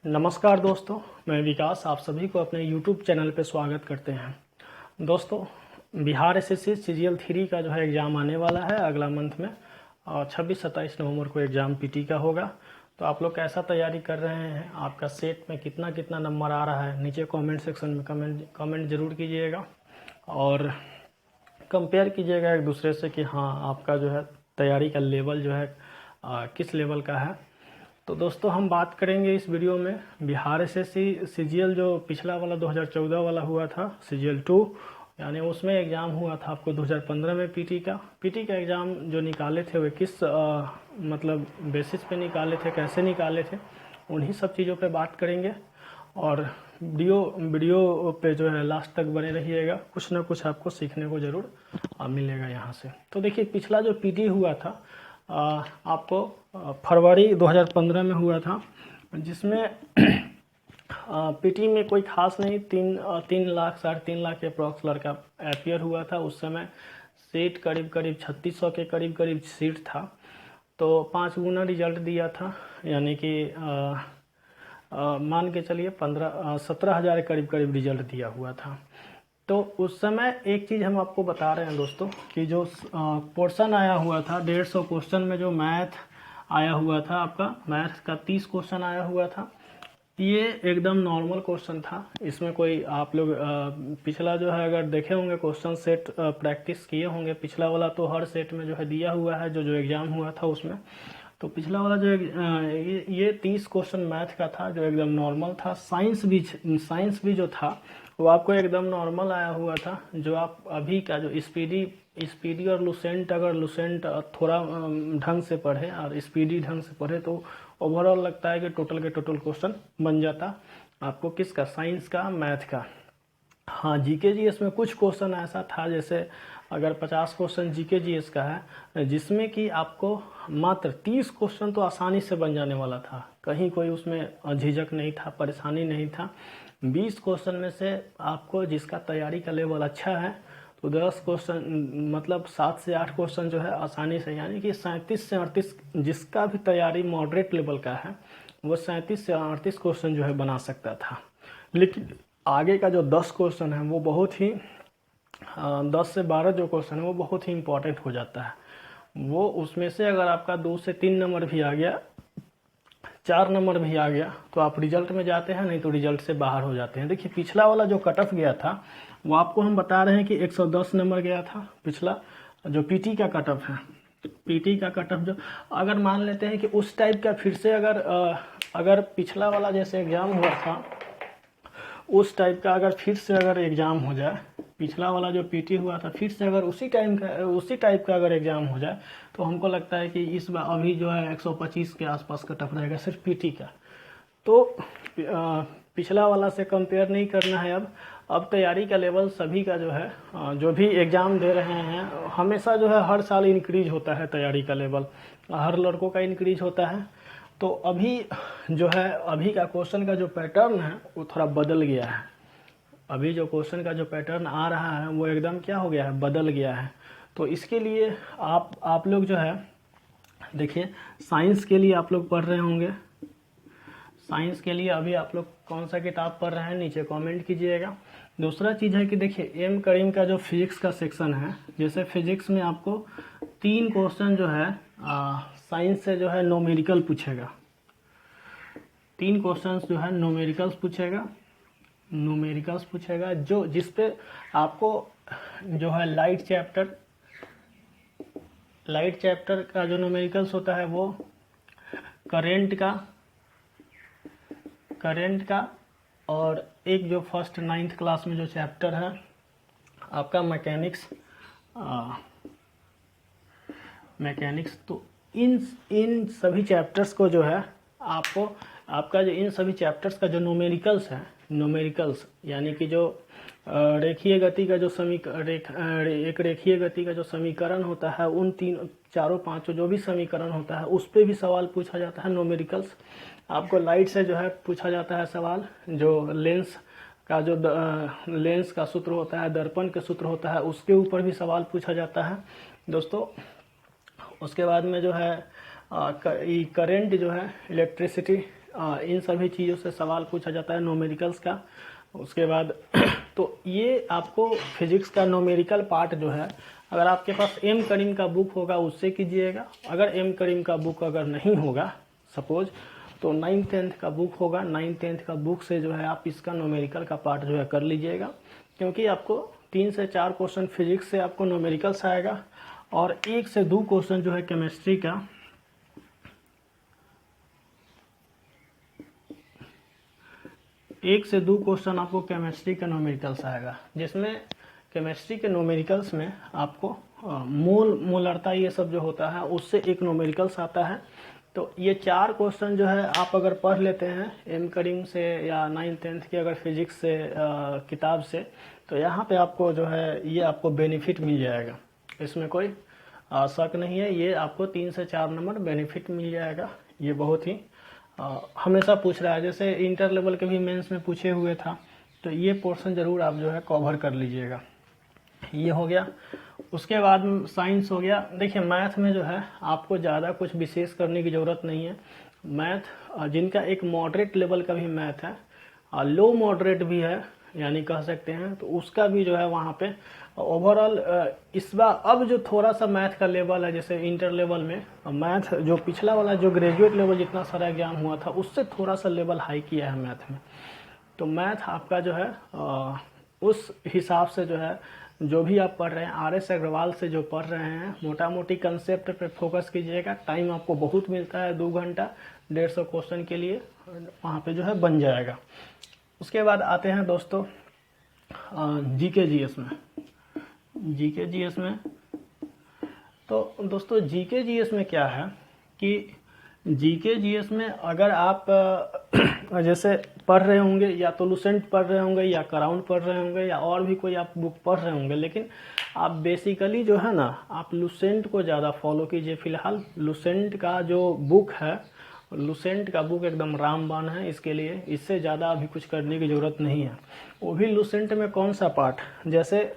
नमस्कार दोस्तों, मैं विकास आप सभी को अपने YouTube चैनल पे स्वागत करते हैं। दोस्तों, बिहार एसएससी सीजीएल 3 का जो है एग्ज़ाम आने वाला है अगला मंथ में और 26-27 नवंबर को एग्ज़ाम पीटी का होगा। तो आप लोग कैसा तैयारी कर रहे हैं, आपका सेट में कितना कितना नंबर आ रहा है, नीचे कमेंट सेक्शन में कमेंट ज़रूर कीजिएगा और कंपेयर कीजिएगा एक दूसरे से कि हाँ आपका जो है तैयारी का लेवल जो है किस लेवल का है। तो दोस्तों, हम बात करेंगे इस वीडियो में बिहार एसएससी सीजीएल जो पिछला वाला 2014 वाला हुआ था सीजीएल 2, यानी उसमें एग्ज़ाम हुआ था आपको 2015 में पीटी का एग्ज़ाम जो निकाले थे वे किस मतलब बेसिस पे निकाले थे, कैसे निकाले थे, उन्हीं सब चीज़ों पे बात करेंगे। और वीडियो पे जो है लास्ट तक बने रहिएगा, कुछ ना कुछ आपको सीखने को ज़रूर मिलेगा यहाँ से। तो देखिए, पिछला जो पीटी हुआ था आपको फरवरी 2015 में हुआ था, जिसमें पीटी में कोई खास नहीं, 3 लाख 3.5 लाख के अप्रॉक्स लड़का अपियर हुआ था। उस समय सीट करीब 3600 के करीब सीट था। तो 5 गुना रिजल्ट दिया था, यानी कि मान के चलिए 17,000 के करीब रिजल्ट दिया हुआ था। तो उस समय एक चीज़ हम आपको बता रहे हैं दोस्तों कि जो पोर्शन आया हुआ था 150 क्वेश्चन में, जो मैथ आया हुआ था, आपका मैथ का 30 क्वेश्चन आया हुआ था, ये एकदम नॉर्मल क्वेश्चन था। इसमें कोई आप लोग पिछला जो है अगर देखे होंगे क्वेश्चन सेट प्रैक्टिस किए होंगे, पिछला वाला तो हर सेट में जो है दिया हुआ है, जो एग्ज़ाम हुआ था उसमें। तो पिछला वाला जो ये 30 क्वेश्चन मैथ का था, जो एकदम नॉर्मल था। साइंस भी जो था वो आपको एकदम नॉर्मल आया हुआ था। जो आप अभी का जो स्पीडी और लुसेंट, अगर लुसेंट थोड़ा ढंग से पढ़े और स्पीडी ढंग से पढ़े तो ओवरऑल लगता है कि टोटल के टोटल क्वेश्चन बन जाता आपको, किसका, साइंस का, मैथ का। हाँ, जीके जीएस में कुछ क्वेश्चन ऐसा था, जैसे अगर 50 क्वेश्चन जीके जीएस का है, जिसमें कि आपको मात्र 30 क्वेश्चन तो आसानी से बन जाने वाला था, कहीं कोई उसमें झिझक नहीं था, परेशानी नहीं था। 20 क्वेश्चन में से आपको, जिसका तैयारी का लेवल अच्छा है, तो 10 क्वेश्चन मतलब 7 से 8 क्वेश्चन जो है आसानी से, यानी कि 37 से 38, जिसका भी तैयारी मॉडरेट लेवल का है वो 37 से 38 क्वेश्चन जो है बना सकता था। लेकिन आगे का जो 10 क्वेश्चन है वो बहुत ही 10 से 12 जो क्वेश्चन है वो बहुत ही इम्पोर्टेंट हो जाता है। वो उसमें से अगर आपका 2 से 3 नंबर भी आ गया, 4 नंबर भी आ गया, तो आप रिजल्ट में जाते हैं, नहीं तो रिजल्ट से बाहर हो जाते हैं। देखिए, पिछला वाला जो कट ऑफ गया था वो आपको हम बता रहे हैं कि 110 नंबर गया था पिछला जो पीटी का कट ऑफ है। पीटी का कट ऑफ जो, अगर मान लेते हैं कि उस टाइप का फिर से अगर पिछला वाला जैसे एग्ज़ाम हुआ था उस टाइप का अगर फिर से अगर एग्ज़ाम हो जाए, पिछला वाला जो पीटी हुआ था फिर से अगर उसी टाइप का अगर एग्ज़ाम हो जाए, तो हमको लगता है कि इस बार अभी जो है 125 के आसपास कट ऑफ रहेगा सिर्फ पीटी का। तो पिछला वाला से कंपेयर नहीं करना है। अब तैयारी का लेवल सभी का जो है जो भी एग्ज़ाम दे रहे हैं, हमेशा जो है हर साल इंक्रीज होता है तैयारी का लेवल, हर लड़कों का इंक्रीज होता है। तो अभी जो है, अभी का क्वेश्चन का जो पैटर्न है वो थोड़ा बदल गया है। अभी जो क्वेश्चन का जो पैटर्न आ रहा है वो एकदम क्या हो गया है, बदल गया है। तो इसके लिए आप लोग जो है देखिए, साइंस के लिए आप लोग पढ़ रहे होंगे। साइंस के लिए अभी आप लोग कौन सा किताब पढ़ रहे हैं, नीचे कमेंट कीजिएगा। दूसरा चीज़ है कि देखिए, एम करीम का जो फिजिक्स का सेक्शन है, जैसे फिजिक्स में आपको 3 क्वेश्चन जो है साइंस से जो है न्यूमेरिकल पूछेगा। 3 क्वेश्चंस जो है न्यूमेरिकल्स पूछेगा, जो जिसपे आपको जो है लाइट चैप्टर का जो न्यूमेरिकल्स होता है वो करंट का और एक जो फर्स्ट 9th क्लास में जो चैप्टर है आपका मैकेनिक्स। तो इन सभी चैप्टर्स को जो है आपका जो इन सभी चैप्टर्स का जो न्यूमेरिकल्स यानी कि जो रेखीय गति का जो एक रेखीय गति का जो समीकरण होता है, उन 4-5 जो भी समीकरण होता है उस पर भी सवाल पूछा जाता है न्यूमेरिकल्स। आपको लाइट से जो है पूछा जाता है सवाल, जो लेंस का सूत्र होता है, दर्पण के सूत्र होता है, उसके ऊपर भी सवाल पूछा जाता है दोस्तों। उसके बाद में जो है करंट जो है, इलेक्ट्रिसिटी इन सभी चीज़ों से सवाल पूछा जाता है न्यूमेरिकल्स का। उसके बाद तो ये आपको फिजिक्स का न्यूमेरिकल पार्ट जो है, अगर आपके पास एम करीम का बुक होगा उससे कीजिएगा। अगर एम करीम का बुक अगर नहीं होगा सपोज, तो 9th-10th का बुक होगा, 9th-10th का बुक से जो है आप इसका न्यूमेरिकल का पार्ट जो है कर लीजिएगा, क्योंकि आपको 3 से 4 क्वेश्चन फिजिक्स से आपको न्यूमेरिकल्स आएगा और 1 से 2 क्वेश्चन जो है केमिस्ट्री का, 1 से 2 क्वेश्चन आपको केमिस्ट्री का न्यूमेरिकल्स आएगा, जिसमें केमिस्ट्री के न्यूमेरिकल्स में आपको मोलरता ये सब जो होता है उससे एक न्यूमेरिकल्स आता है। तो ये 4 क्वेश्चन जो है आप अगर पढ़ लेते हैं एम करीम से या 9th-10th के अगर फिजिक्स से किताब से, तो यहाँ पे आपको जो है ये आपको बेनिफिट मिल जाएगा, इसमें कोई शक नहीं है। ये आपको 3 से 4 नंबर बेनिफिट मिल जाएगा। ये बहुत ही हमेशा पूछ रहा है, जैसे इंटर लेवल के भी मेंस में पूछे हुए था, तो ये पोर्शन ज़रूर आप जो है कवर कर लीजिएगा। ये हो गया। उसके बाद साइंस हो गया। देखिए मैथ में जो है आपको ज़्यादा कुछ विशेष करने की ज़रूरत नहीं है। मैथ जिनका एक मॉडरेट लेवल का भी मैथ है, लो मॉडरेट भी है यानी कह सकते हैं, तो उसका भी जो है वहाँ पे ओवरऑल इस बार अब जो थोड़ा सा मैथ का लेवल है, जैसे इंटर लेवल में मैथ जो पिछला वाला जो ग्रेजुएट लेवल जितना सारा एग्जाम हुआ था उससे थोड़ा सा लेवल हाई किया है मैथ में। तो मैथ आपका जो है उस हिसाब से जो है जो भी आप पढ़ रहे हैं RS अग्रवाल से जो पढ़ रहे हैं, मोटा मोटी कंसेप्ट पे फोकस कीजिएगा। टाइम आपको बहुत मिलता है, 2 घंटा 150 क्वेश्चन के लिए वहाँ पे जो है बन जाएगा। उसके बाद आते हैं दोस्तों जीके जीएस में। जीके जीएस में तो दोस्तों जीके जीएस में क्या है कि जीके जीएस में अगर आप जैसे पढ़ रहे होंगे, या तो लुसेंट पढ़ रहे होंगे या कराउंड पढ़ रहे होंगे या और भी कोई आप बुक पढ़ रहे होंगे, लेकिन आप बेसिकली जो है ना आप लुसेंट को ज़्यादा फॉलो कीजिए। फिलहाल लुसेंट का जो बुक है, लुसेंट का बुक एकदम रामबाण है इसके लिए, इससे ज़्यादा अभी कुछ करने की ज़रूरत नहीं है। वो भी लुसेंट में कौन सा पार्ट, जैसे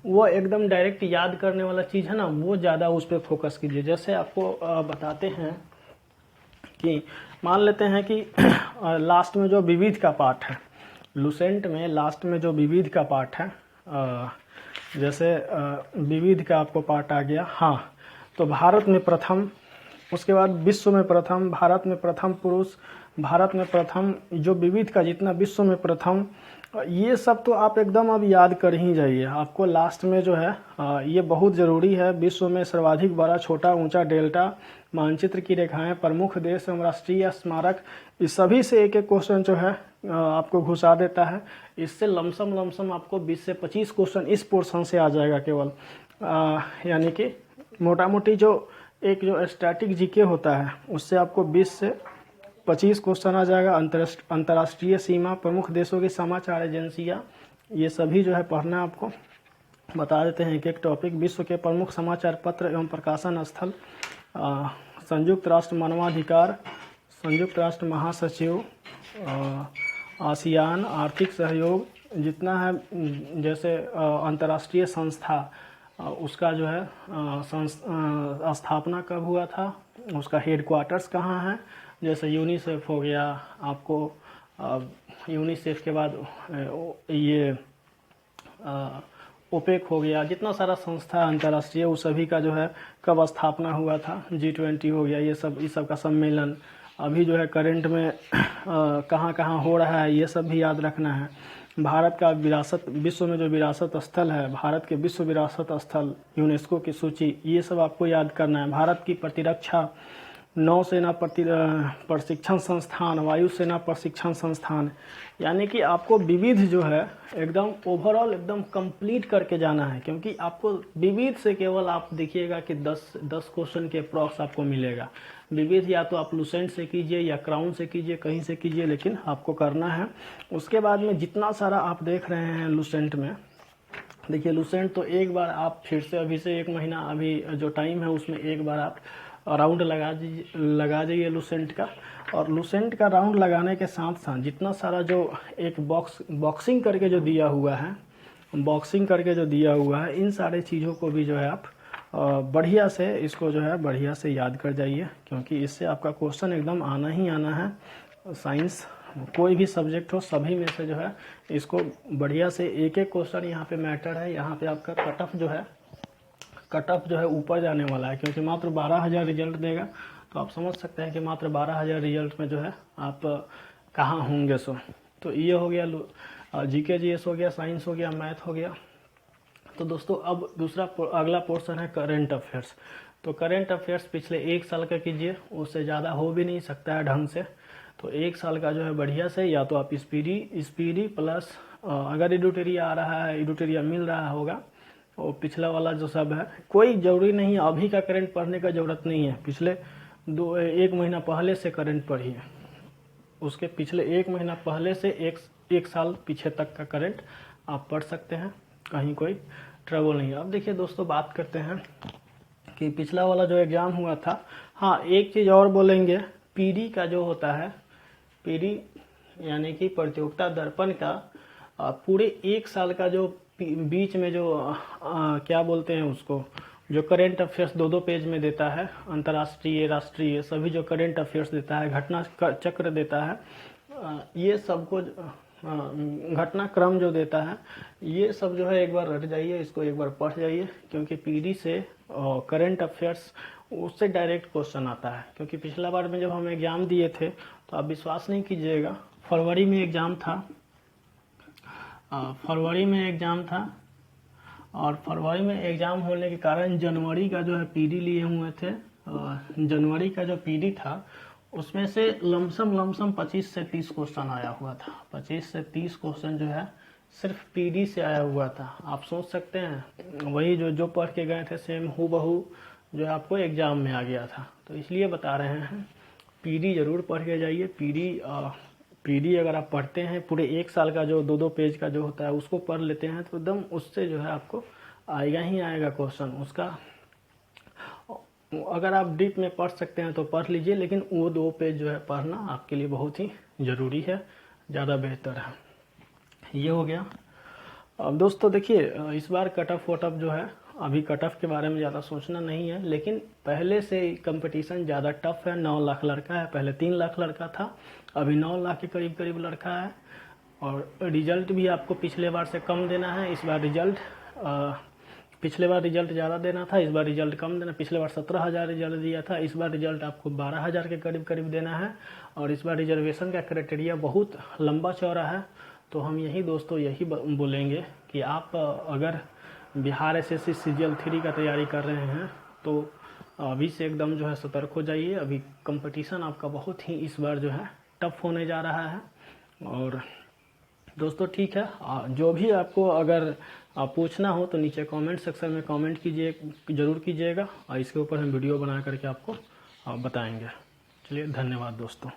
वो एकदम डायरेक्ट याद करने वाला चीज़ है ना, वो ज़्यादा उस पर फोकस कीजिए। जैसे आपको बताते हैं कि मान लेते हैं कि लास्ट में जो विविध का पार्ट है, लुसेंट में लास्ट में जो विविध का पार्ट है, जैसे विविध का आपको पार्ट आ गया, हाँ, तो भारत में प्रथम, उसके बाद विश्व में प्रथम, भारत में प्रथम पुरुष, भारत में प्रथम, जो विविध का जितना विश्व में प्रथम, ये सब तो आप एकदम अब याद कर ही जाइए। आपको लास्ट में जो है ये बहुत ज़रूरी है। विश्व में सर्वाधिक बड़ा, छोटा, ऊंचा, डेल्टा, मानचित्र की रेखाएं, प्रमुख देश एवं राष्ट्रीय स्मारक, इस सभी से एक एक क्वेश्चन जो है आपको घुसा देता है। इससे लमसम आपको 20 से 25 क्वेश्चन इस पोर्शन से आ जाएगा केवल। यानी कि मोटा मोटी जो एक जो स्टैटिक जीके होता है उससे आपको 20 से 25 क्वेश्चन आ जाएगा। अंतर्राष्ट्रीय सीमा, प्रमुख देशों की समाचार एजेंसियाँ, ये सभी जो है पढ़ना है आपको। बता देते हैं एक एक टॉपिक। विश्व के प्रमुख समाचार पत्र एवं प्रकाशन स्थल, संयुक्त राष्ट्र मानवाधिकार, संयुक्त राष्ट्र महासचिव, आसियान, आर्थिक सहयोग जितना है, जैसे अंतर्राष्ट्रीय संस्था, उसका जो है स्थापना कब हुआ था, उसका हेडक्वार्टर्स कहाँ है, जैसे यूनिसेफ हो गया आपको, यूनिसेफ के बाद ये ओपेक हो गया, जितना सारा संस्था अंतर्राष्ट्रीय, उस सभी का जो है कब स्थापना हुआ था, G20 हो गया, ये सब का सम्मेलन अभी जो है करंट में कहाँ कहाँ हो रहा है, ये सब भी याद रखना है। भारत का विरासत, विश्व में जो विरासत स्थल है, भारत के विश्व विरासत स्थल, यूनेस्को की सूची, ये सब आपको याद करना है। भारत की प्रतिरक्षा, नौसेना प्रशिक्षण संस्थान, वायुसेना प्रशिक्षण संस्थान, यानी कि आपको विविध जो है एकदम ओवरऑल एकदम कंप्लीट करके जाना है, क्योंकि आपको विविध से केवल आप देखिएगा कि 10 क्वेश्चन के अप्रॉक्स आपको मिलेगा। विविध या तो आप लुसेंट से कीजिए या क्राउन से कीजिए, कहीं से कीजिए, लेकिन आपको करना है। उसके बाद में जितना सारा आप देख रहे हैं लुसेंट में, देखिए लुसेंट तो एक बार आप फिर से अभी से 1 महीना अभी जो टाइम है उसमें एक बार आप राउंड लगा जाइए लुसेंट का। और लुसेंट का राउंड लगाने के साथ साथ जितना सारा जो एक बॉक्सिंग करके जो दिया हुआ है, इन सारे चीज़ों को भी जो है आप बढ़िया से इसको जो है बढ़िया से याद कर जाइए, क्योंकि इससे आपका क्वेश्चन एकदम आना ही आना है। साइंस, कोई भी सब्जेक्ट हो, सभी में से जो है इसको बढ़िया से एक एक क्वेश्चन यहाँ पे मैटर है। यहाँ पे आपका कट ऑफ जो है ऊपर जाने वाला है, क्योंकि मात्र 12,000 रिजल्ट देगा। तो आप समझ सकते हैं कि मात्र 12,000 रिजल्ट में जो है आप कहाँ होंगे। तो ये हो गया जीके जीएस हो गया, साइंस हो गया, मैथ हो गया। तो दोस्तों अब अगला पोर्शन है करेंट अफेयर्स। तो करेंट अफेयर्स पिछले 1 साल का कीजिए, उससे ज़्यादा हो भी नहीं सकता है ढंग से। तो 1 साल का जो है बढ़िया से, या तो आप स्पीडी प्लस अगर एडिटोरिया आ रहा है, एडिटोरिया मिल रहा होगा, और पिछला वाला जो सब है, कोई ज़रूरी नहीं है अभी का करंट पढ़ने का ज़रूरत नहीं है। पिछले 1 महीना पहले से करंट पढ़िए, उसके पिछले 1 महीना पहले से एक साल पीछे तक का करंट आप पढ़ सकते हैं, कहीं कोई ट्रबल नहीं है। अब देखिए दोस्तों, बात करते हैं कि पिछला वाला जो एग्ज़ाम हुआ था। हाँ, एक चीज़ और बोलेंगे, पीडी का जो होता है, पीडी यानी कि प्रतियोगिता दर्पण का पूरे 1 साल का जो बीच में जो क्या बोलते हैं उसको, जो करेंट अफेयर्स 2-2 पेज में देता है, अंतर्राष्ट्रीय राष्ट्रीय सभी जो करेंट अफेयर्स देता है, घटना चक्र देता है, ये सबको घटनाक्रम जो देता है, ये सब जो है एक बार रट जाइए, इसको एक बार पढ़ जाइए, क्योंकि पीडी से करेंट अफेयर्स उससे डायरेक्ट क्वेश्चन आता है। क्योंकि पिछला बार में जब हम एग्ज़ाम दिए थे, तो आप विश्वास नहीं कीजिएगा, फरवरी में एग्ज़ाम था, और फरवरी में एग्ज़ाम होने के कारण जनवरी का जो है पीडी लिए हुए थे। जनवरी का जो पीडी था उसमें से लमसम 25 से 30 क्वेश्चन आया हुआ था। 25 से 30 क्वेश्चन जो है सिर्फ पीडी से आया हुआ था। आप सोच सकते हैं, वही जो पढ़ के गए थे सेम हूबहू जो है आपको एग्ज़ाम में आ गया था। तो इसलिए बता रहे हैं, पीडी ज़रूर पढ़ के जाइए। पीडी अगर आप पढ़ते हैं, पूरे 1 साल का जो 2-2 पेज का जो होता है उसको पढ़ लेते हैं, तो एकदम उससे जो है आपको आएगा ही आएगा क्वेश्चन उसका। अगर आप डीप में पढ़ सकते हैं तो पढ़ लीजिए, लेकिन वो 2 पेज जो है पढ़ना आपके लिए बहुत ही ज़रूरी है, ज़्यादा बेहतर है। ये हो गया। अब दोस्तों देखिए, इस बार कट ऑफ जो है, अभी कट ऑफ के बारे में ज़्यादा सोचना नहीं है, लेकिन पहले से कंपटीशन ज़्यादा टफ है। 9 लाख लड़का है, पहले 3 लाख लड़का था, अभी 9 लाख के करीब लड़का है। और रिजल्ट भी आपको पिछले बार से कम देना है। इस बार पिछले बार रिजल्ट ज़्यादा देना था, इस बार रिजल्ट कम देना। पिछले बार 17,000 रिजल्ट दिया था, इस बार रिजल्ट आपको 12,000 के करीब देना है। और इस बार रिजर्वेशन का क्राइटेरिया बहुत लंबा चौड़ा है। तो हम दोस्तों यही बोलेंगे कि आप अगर बिहार SSC CGL 3 का तैयारी कर रहे हैं, तो अभी से एकदम जो है सतर्क हो जाइए। अभी कंपटीशन आपका बहुत ही इस बार जो है टफ होने जा रहा है। और दोस्तों ठीक है, जो भी आपको अगर पूछना हो तो नीचे कमेंट सेक्शन में कमेंट ज़रूर कीजिएगा, और इसके ऊपर हम वीडियो बना करके आपको बताएंगे। चलिए, धन्यवाद दोस्तों।